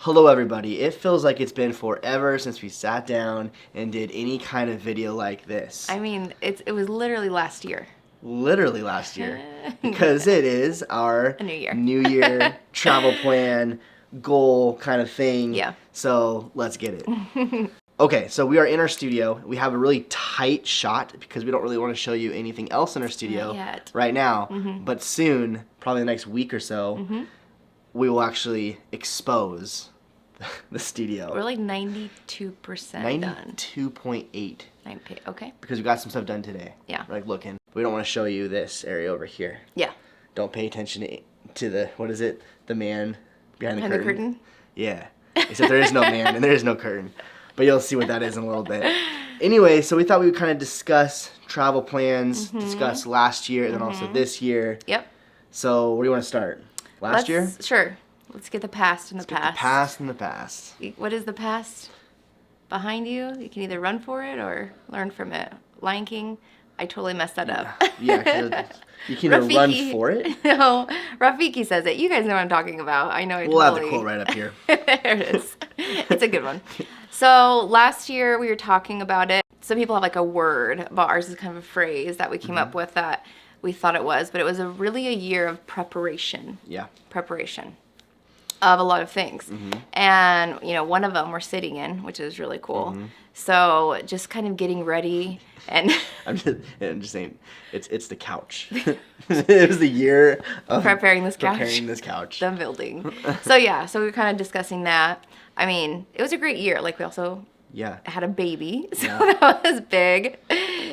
Hello everybody, it feels like it's been forever since we sat down and did any kind of video like this. I mean, it was literally last year. Literally last year. Because it is our New Year travel plan, goal kind of thing. Yeah. So let's get it. Okay, so we are in our studio. We have a really tight shot because we don't really want to show you anything else in our studio right now. But soon, probably the next week or so, we will actually expose the studio. We're like 92% done. 92.8. Okay. Because we got some stuff done today. Yeah. We're like looking. We don't want to show you this area over here. Yeah. Don't pay attention to the, what is it? The man behind the curtain? Yeah. Except there is no man and there is no curtain. But you'll see what that is in a little bit. Anyway, so we thought we would kind of discuss travel plans, discuss last year and then also this year. Yep. So where do you want to start? Last year? Sure. Let's get the past in the past. Get the past in the past. What is the past behind you? You can either run for it or learn from it. Lion King, I totally messed that up. Yeah, you can either run for it. No, Rafiki says it. You guys know what I'm talking about. I know. We'll have the quote right up here. There it is. It's a good one. So last year we were talking about it. Some people have like a word, but ours is kind of a phrase that we came up with that we thought it was, but it was really a year of preparation. Yeah. Preparation of a lot of things. And, you know, one of them we're sitting in, which is really cool. So just kind of getting ready and... I'm just saying, it's the couch. It was the year of preparing this couch. The building. So yeah, so we were kind of discussing that. I mean, it was a great year. Like we also... had a baby, so that was big.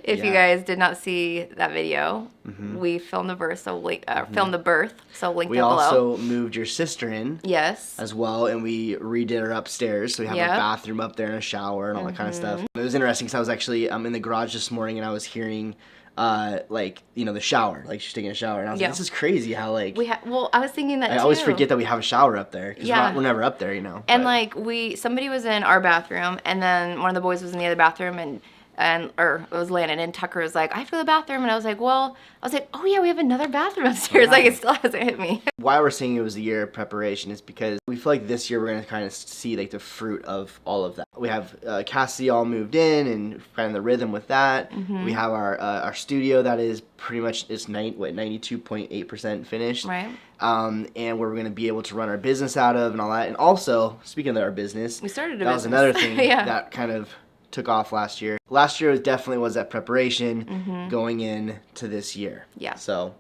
If you guys did not see that video, we filmed the birth, so link filmed the birth, so link it below. We also moved your sister in, as well, and we redid her upstairs, so we have a bathroom up there and a shower and all that kind of stuff. It was interesting because I was actually in the garage this morning and I was hearing like, you know, the shower, like she's taking a shower, and I was like, this is crazy how like well, I was thinking that I always forget that we have a shower up there because we're never up there, you know. And like somebody was in our bathroom and then one of the boys was in the other bathroom or it was Landon, and Tucker was like, I have to go to the bathroom, and I was like, oh yeah, we have another bathroom upstairs. Like it still hasn't hit me. Why we're saying it was a year of preparation is because we feel like this year we're gonna kind of see like the fruit of all of that. We have Cassidy all moved in and kind of the rhythm with that. We have our studio that is pretty much 92.8% finished. Right. And we're gonna be able to run our business out of and all that. And also, speaking of our business, we started a that business. Was another thing that kind of took off last year. Last year definitely was that preparation going into this year. Yeah. So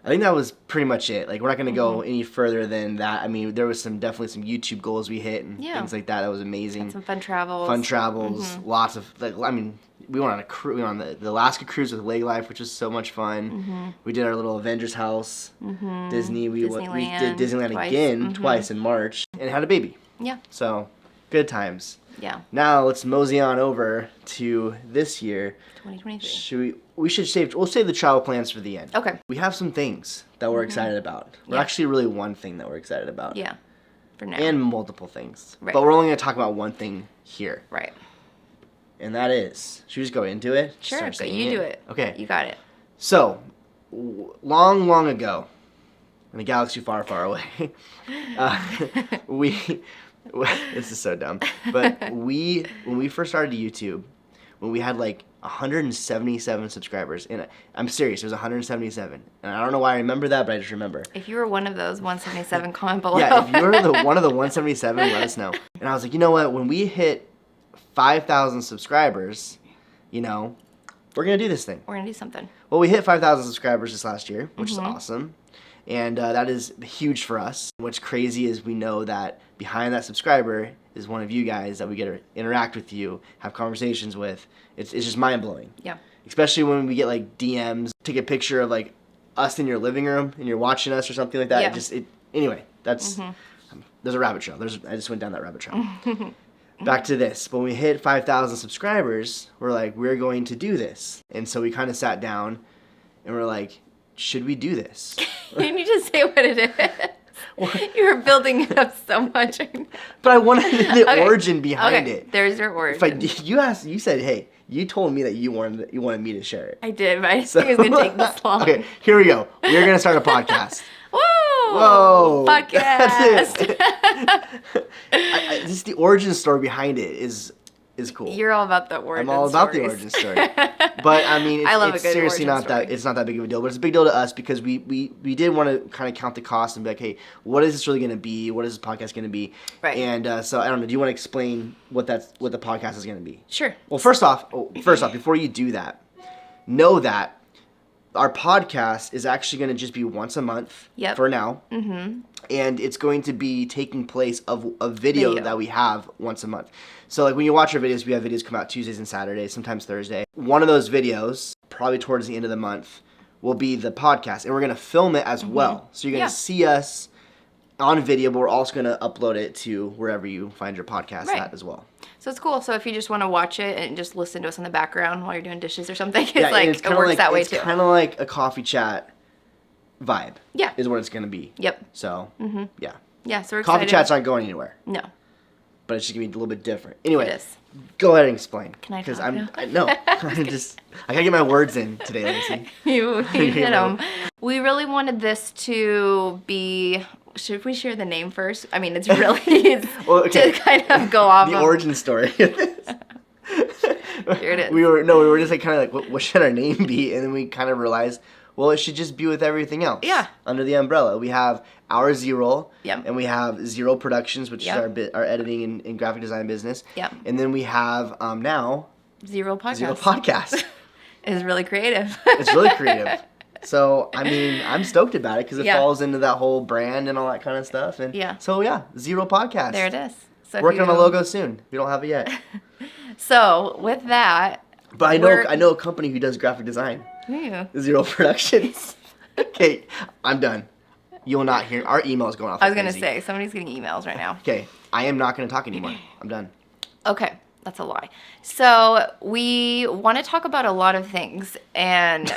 I think that was pretty much it. Like we're not going to go any further than that. I mean, there was definitely some YouTube goals we hit and things like that. That was amazing. Had some fun travels. Lots of I mean, we went on a cruise. We went on the Alaska cruise with Lake Life, which was so much fun. We did our little Avengers house. Disney. We did Disneyland again twice in March and had a baby. Yeah. So good times. Yeah. Now let's mosey on over to this year. 2023. We'll save the travel plans for the end. Okay. We have some things that we're excited about. We're actually really one thing that we're excited about. Yeah. For now. And multiple things. Right. But we're only going to talk about one thing here. Right. And that is, should we just go into it? Sure. Go. You do it. Okay. You got it. So, long ago, in a galaxy far, far away, this is so dumb. But when we first started YouTube, when we had like 177 subscribers, and I'm serious, it was 177. And I don't know why I remember that, but I just remember. If you were one of those 177, comment below. Yeah, if you were one of the 177, let us know. And I was like, you know what? When we hit 5,000 subscribers, you know, we're gonna do this thing. We're gonna do something. Well, we hit 5,000 subscribers this last year, which is awesome. And that is huge for us. What's crazy is we know that behind that subscriber is one of you guys that we get to interact with you, have conversations with. It's just mind-blowing. Yeah. Especially when we get like DMs, take a picture of like us in your living room and you're watching us or something like that. Yeah. Anyway, that's, there's a rabbit trail. I just went down that rabbit trail. Back to this. When we hit 5,000 subscribers, we're like, we're going to do this. And so we kind of sat down and we're like, should we do this? You need to say what it is. You were building it up so much. But I wanted the origin behind it. There's your origin. You said, hey, you told me that you wanted me to share it. I did, but I didn't think it was going to take this long. Okay, here we go. We're going to start a podcast. Woo! Whoa! Podcast. Just the origin story behind it is cool. You're all about the origin story. I'm all about the origin story. But I mean, it's seriously it's not that big of a deal. But it's a big deal to us because we did want to kind of count the cost and be like, hey, what is this really going to be? What is this podcast going to be? Right. And so I don't know. Do you want to explain what the podcast is going to be? Sure. Well, first off, before you do that, know that our podcast is actually going to just be once a month for now. Mm-hmm. And it's going to be taking place of a video that we have once a month. So like when you watch our videos, we have videos come out Tuesdays and Saturdays, sometimes Thursday. One of those videos, probably towards the end of the month, will be the podcast. And we're going to film it as well. So you're going to see us on video, but we're also going to upload it to wherever you find your podcast at as well. So it's cool. So if you just want to watch it and just listen to us in the background while you're doing dishes or something, it works that way too. It's kind of like a coffee chat vibe. Yeah. Is what it's going to be. Yep. So, yeah. Yeah, so we're excited. Coffee chats aren't going anywhere. No. But it's just going to be a little bit different. Anyway, it is. Go ahead and explain. Can I talk now? I got to get my words in today, Lacey. you hit them. We really wanted this to be... Should we share the name first? I mean, it's really to kind of go off the origin story. Here it is. We were just like kind of like, what should our name be? And then we kind of realized, well, it should just be with everything else. Yeah. Under the umbrella, we have our Z Roll. Yep. And we have Z Roll Productions, which is our editing and graphic design business. Yep. And then we have now Z Roll Podcast. Z Roll Podcast. It's really creative. It's really creative. So, I mean, I'm stoked about it because it falls into that whole brand and all that kind of stuff. And so, Z Roll Podcast. There it is. So working on a logo soon. We don't have it yet. So, with that. But I know a company who does graphic design. Yeah. Z Roll Productions. Okay, I'm done. You will not hear. Our email is going off. I was going to say, somebody's getting emails right now. Okay, I am not going to talk anymore. I'm done. Okay. That's a lie. So, we want to talk about a lot of things. And...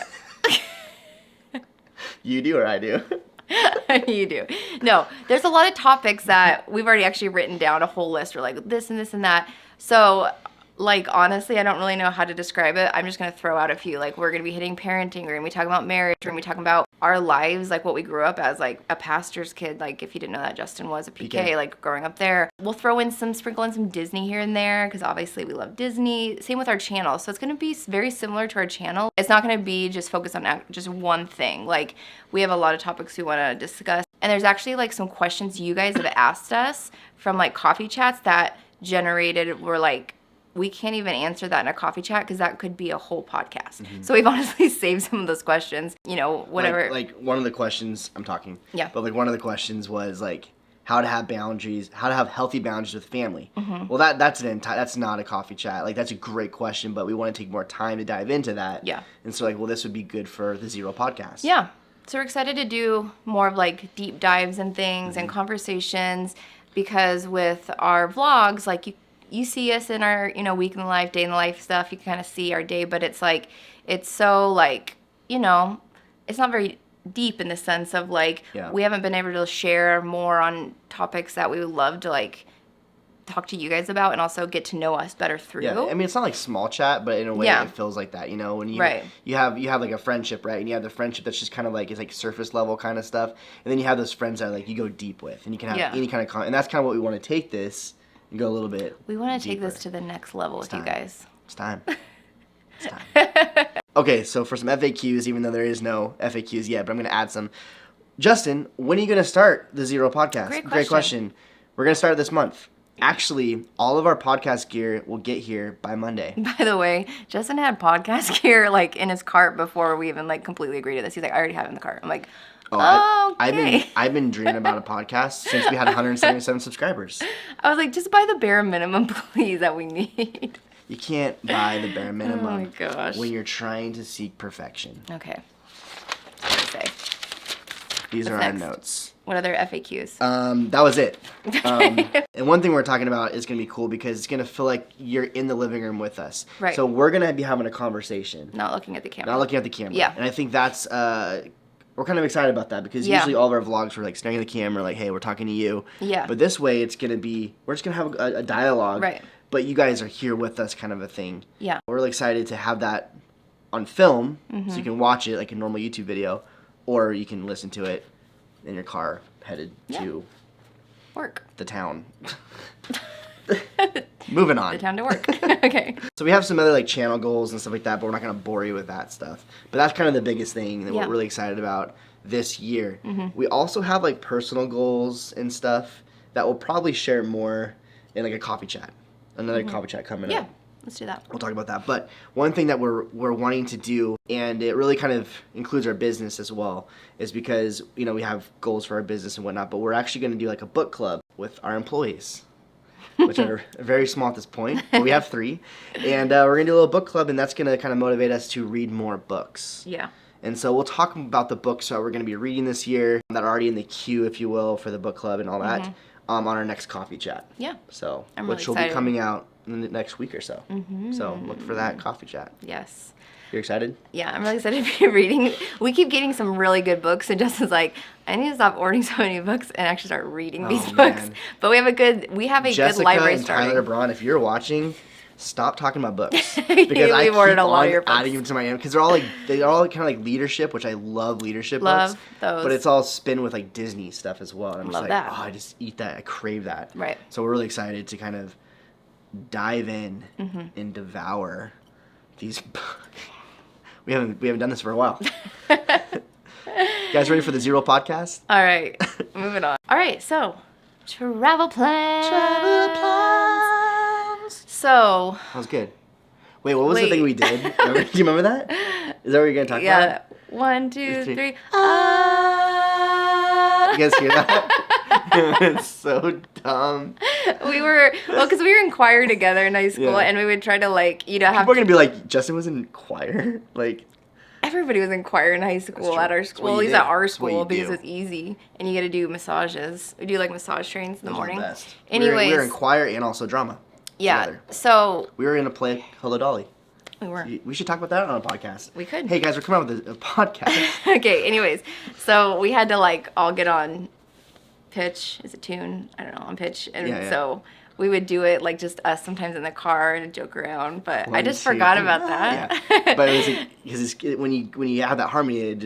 You do or I do? You do. No, there's a lot of topics that we've already actually written down a whole list. We're like this and this and that. So, like, honestly, I don't really know how to describe it. I'm just going to throw out a few. Like, we're going to be hitting parenting. We're going to be talking about marriage. We're going to be talking about our lives, like what we grew up as, like a pastor's kid. Like, if you didn't know that, Justin was a PK, like growing up there. We'll sprinkle in some Disney here and there because obviously we love Disney. Same with our channel. So it's going to be very similar to our channel. It's not going to be just focused on just one thing. Like, we have a lot of topics we want to discuss. And there's actually like some questions you guys have asked us from like coffee chats that were like, we can't even answer that in a coffee chat because that could be a whole podcast. Mm-hmm. So we've honestly saved some of those questions, whatever. Like one of the questions, I'm talking. Yeah. But like one of the questions was like how to have healthy boundaries with family. Mm-hmm. Well, that's not a coffee chat. Like that's a great question, but we want to take more time to dive into that. Yeah. And so this would be good for the Z Roll Podcast. Yeah. So we're excited to do more of like deep dives and things and conversations because with our vlogs, like you see us in our, week in the life, day in the life stuff. You can kind of see our day, but it's like, it's so like, it's not very deep in the sense of like, we haven't been able to share more on topics that we would love to like talk to you guys about and also get to know us better through. Yeah, I mean, it's not like small chat, but in a way it feels like that, when you have like a friendship, right? And you have the friendship that's just kind of like, it's like surface level kind of stuff. And then you have those friends that like you go deep with and you can have any kind of and that's kind of what we want to take this and go a little bit We want to take this to the next level with you guys. It's time. It's time. Okay, so for some FAQs, even though there is no FAQs yet, but I'm going to add some. Justin, when are you going to start the Z Roll Podcast? Great question. We're going to start this month. Actually, all of our podcast gear will get here by Monday. By the way, Justin had podcast gear like in his cart before we even like completely agreed to this. He's like, I already have it in the cart. I'm like, okay. I've been dreaming about a podcast since we had 177 subscribers. I was like, just buy the bare minimum, please, that we need. You can't buy the bare minimum oh my gosh. when you're trying to seek perfection. Okay. What did I say? These are our notes. What other FAQs? That was it. And one thing we're talking about is going to be cool because it's going to feel like you're in the living room with us. Right. So we're going to be having a conversation. Not looking at the camera. Yeah. And I think that's, we're kind of excited about that because usually all of our vlogs were like staring at the camera, like, hey, we're talking to you. Yeah. But this way it's going to be, we're just going to have a dialogue. Right. But you guys are here with us kind of a thing. Yeah. We're really excited to have that on film so you can watch it like a normal YouTube video or you can listen to it in your car headed to work. The town. Moving on. The town to work. Okay. So we have some other like channel goals and stuff like that, but we're not going to bore you with that stuff. But that's kind of the biggest thing that we're really excited about this year. We also have like personal goals and stuff that we'll probably share more in like a coffee chat. Another coffee chat coming up. Yeah, let's do that. We'll talk about that. But one thing that we're wanting to do, and it really kind of includes our business as well, is because, you know, we have goals for our business and whatnot, but we're actually going to do like a book club with our employees, which are very small at this point. But we have 3. And we're going to do a little book club, and that's going to kind of motivate us to read more books. Yeah. And so we'll talk about the books that we're going to be reading this year that are already in the queue, if you will, for the book club and all that on our next coffee chat. Yeah. So, I'm really which will be coming out in the next week or so. So look for that coffee chat. Yes. You're excited? Yeah, I'm really excited to be reading. We keep getting some really good books, and Justin's like, I need to stop ordering so many books and actually start reading these books. But we have a good library and starting. Tyler Braun, if you're watching, stop talking about books because I keep ordered a lot of your books. adding them to my because they're all kind of like leadership, which I love leadership books. Those. But it's all spin with like Disney stuff as well. And I'm Love just like, that. oh, I just eat that. I crave that. Right. So we're really excited to kind of dive in and devour these books. We haven't done this for a while. You guys ready for the Z Roll podcast? All right, moving on. All right, so travel plans. So that was good. Wait, what was the thing we did? Do you remember that? Is that what you're gonna talk about? Yeah. 1, 2, 3. You guys hear that? It's so dumb. Because we were in choir together in high school, and we would try to like, People are gonna be like, Justin was in choir, like. Everybody was in choir in high school at our school. At least at our school because it's easy, and you get to do massages. We do like massage trains in the morning. Best. Anyways, we were in choir and also drama. Yeah. Together. So we were in a play, Hello Dolly. We were. We should talk about that on a podcast. We could. Hey guys, we're coming out with a podcast. Okay. Anyways, so we had to like all get on pitch. Is it tune? I don't know, on pitch, and so we would do it like just us sometimes in the car and joke around. But I just forgot about that. Yeah. But it was because when you have that harmony, it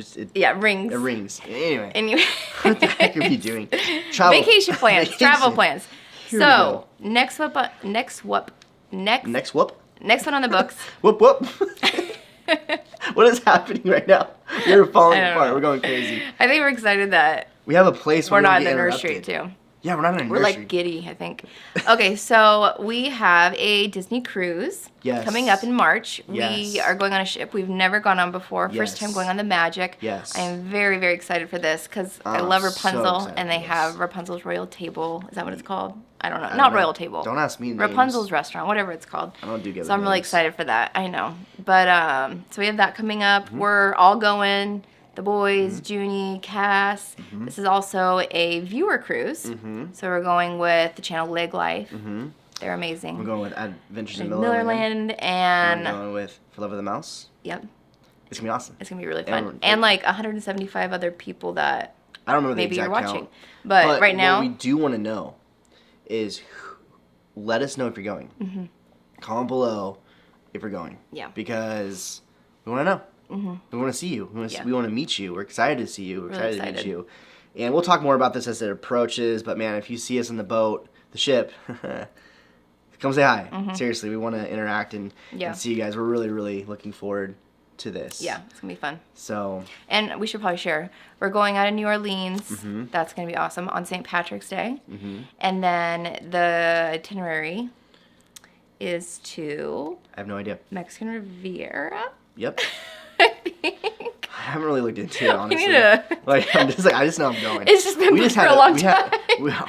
rings. It rings. Anyway. What the heck are we doing? Vacation plans. Travel plans. So next one on the books. Whoop whoop. What is happening right now? We're falling apart. We're going crazy. I think we're excited that we have a place we're not in the nursery too. Yeah, we're not in a nursery. We're like giddy, I think. Okay, so we have a Disney cruise coming up in March. We are going on a ship we've never gone on before. First time going on the Magic. Yes. I am very, very excited for this because I love Rapunzel, and they have Rapunzel's Royal Table. Is that what it's called? I don't know. Not Royal Table. Don't ask me names. Rapunzel's Restaurant, whatever it's called. I don't do good. So I'm really excited for that. I know. But so we have that coming up. We're all going. The boys, Junie, Cass. This is also a viewer cruise. So we're going with the channel Leg Life. They're amazing. We're going with Adventures in Millerland. And we're going with For Love of the Mouse. Yep. It's going to be awesome. It's going to be really fun. And like 175 other people that I don't remember maybe the you're exact watching. count. But right now. What we do want to know is let us know if you're going. Comment below if you're going. Yeah. Because we want to know. We want to see you. We want to meet you. We're excited to see you. We're excited to meet you. And we'll talk more about this as it approaches. But man, if you see us on the boat, the ship, come say hi. Seriously, we want to interact and see you guys. We're really, really looking forward to this. Yeah, it's going to be fun. So. And we should probably share. We're going out of New Orleans. That's going to be awesome on St. Patrick's Day. And then the itinerary is to. I have no idea. Mexican Riviera. Yep. I think. I haven't really looked into it, honestly. We need to... I just know I'm going. It's just been for a long time.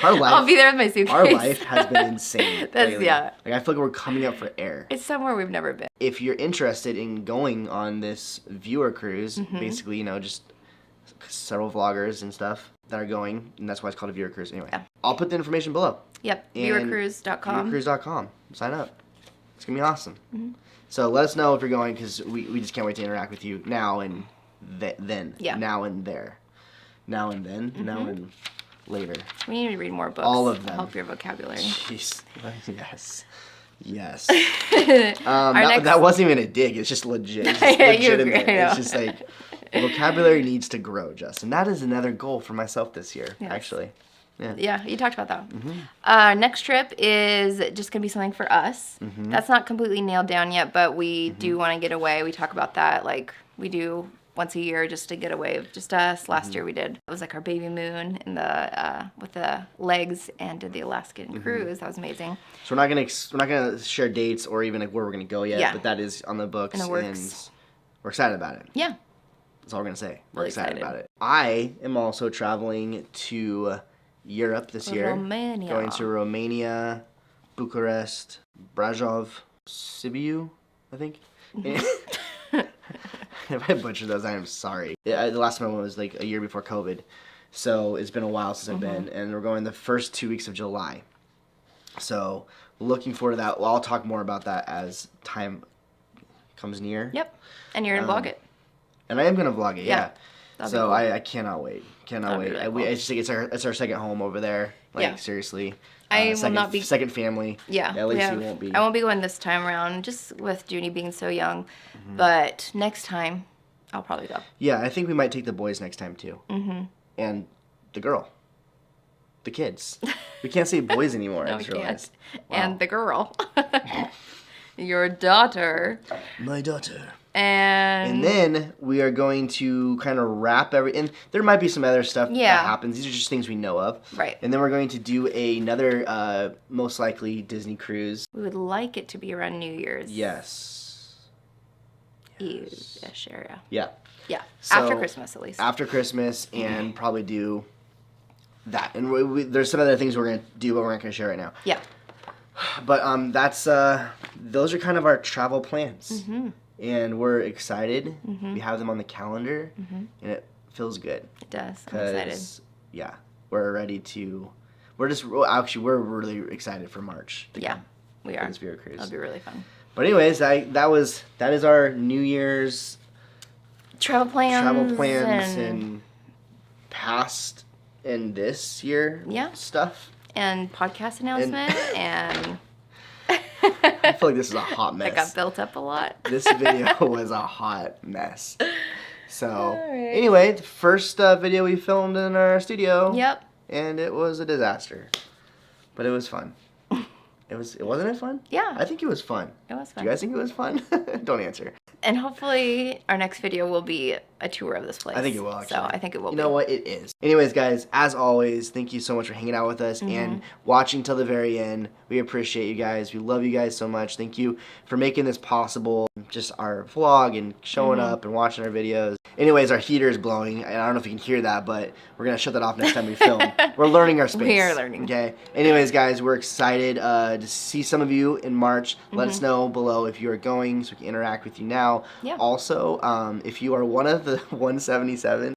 Our life, I'll be there with my suitcase. Our life has been insane. Lately. Like I feel like we're coming up for air. It's somewhere we've never been. If you're interested in going on this viewer cruise, basically, just several vloggers and stuff that are going, and that's why it's called a viewer cruise. Anyway, I'll put the information below. Yep, viewercruise.com. Viewercruise.com. Sign up. It's going to be awesome. So let us know if you're going because we just can't wait to interact with you now and then. Yeah. Now and there. Now and then. Now and later. We need to read more books. All of them. Help your vocabulary. Jeez. Yes. That wasn't even a dig. It's just legit. It's just legitimate. It's just like The vocabulary needs to grow, Justin. That is another goal for myself this year, Yes. actually. Yeah, you talked about that. Next trip is just going to be something for us. That's not completely nailed down yet, but we do want to get away. We talk about that like we do once a year just to get away of just us. Last year we did. It was like our Babymoon in the with the legs and did the Alaskan cruise. That was amazing. So we're not gonna share dates or even like where we're gonna go yet, but that is on the books In the works. and we're excited about it. Yeah. That's all we're gonna say. We're Really excited excited. about it. I am also traveling to Europe this year. Romania. Going to Romania, Bucharest, Brajov, Sibiu, I think. If I butchered those, I am sorry. The last time I went was like a year before COVID. So it's been a while since I've been. And we're going the first 2 weeks of July. So looking forward to that. Well, I'll talk more about that as time comes near. Yep. And you're going to vlog it. And I am going to vlog it, yeah. That'd So be cool. I cannot wait. Cannot That'd be wait. really cool. I just think it's our second home over there. Like, Yeah. seriously. I will second, not be- second family. Yeah, Lacey won't be. I won't be going this time around, just with Junie being so young. But next time, I'll probably go. Yeah, I think we might take the boys next time too. And the girl. The kids. We can't say boys anymore, I No, we just realized. can't. Wow. And the girl, your daughter, My daughter. and And then we are going to kind of wrap and there might be some other stuff that happens. These are just things we know of. Right. And then we're going to do another, most likely, Disney cruise. we would like it to be around New Year's Yes. Eve-ish area. Yeah. Yeah, So, after Christmas at least. After Christmas, and probably do that. And there's some other things we're going to do, but we're not going to share right now. Yeah. But that's those are kind of our travel plans. And we're excited. We have them on the calendar, and it feels good. It does. I'm excited. 'Cause, yeah, we're ready to. We're really excited for March. To Yeah, come we for are. the Spirit Cruise. That'll be really fun. But anyways, that is our New Year's Travel plans and past and this year stuff. and podcast announcement and I feel like this is a hot mess. that got built up a lot. This video was a hot mess. So, Alright. anyway, the first video we filmed in our studio. Yep. And it was a disaster. But it was fun. Wasn't it fun? Yeah. I think it was fun. It was Do fun. you guys think it was fun? Don't answer. And hopefully our next video will be a tour of this place. I think it will, actually. So I think it will You be. know what? It is. Anyways, guys, as always, thank you so much for hanging out with us and watching till the very end. We appreciate you guys. We love you guys so much. Thank you for making this possible. Just our vlog and showing up and watching our videos. Anyways, our heater is blowing. And I don't know if you can hear that, but we're going to shut that off next time we film. We're learning our space. We are learning. Okay. Anyways, guys, we're excited to see some of you in March. Let us know below if you are going so we can interact with you now. Yeah. Also, if you are one of the 177,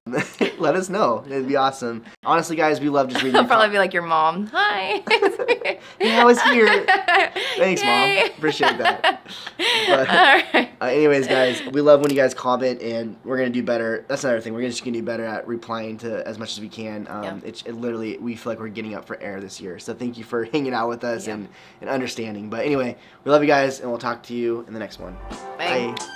let us know. It'd be awesome. Honestly, guys, we love just reading. I'll probably be like your mom. Hi. Yeah, I was here. Thanks, Yay. Mom. Appreciate that. But, Alright. anyways, guys, we love when you guys comment, and we're gonna do better. That's another thing. We're just gonna do better at replying to as much as we can. It literally, we feel like we're getting up for air this year. So thank you for hanging out with us and understanding. But anyway, we love you guys, and we'll talk to you in the next one. Bye. Bye.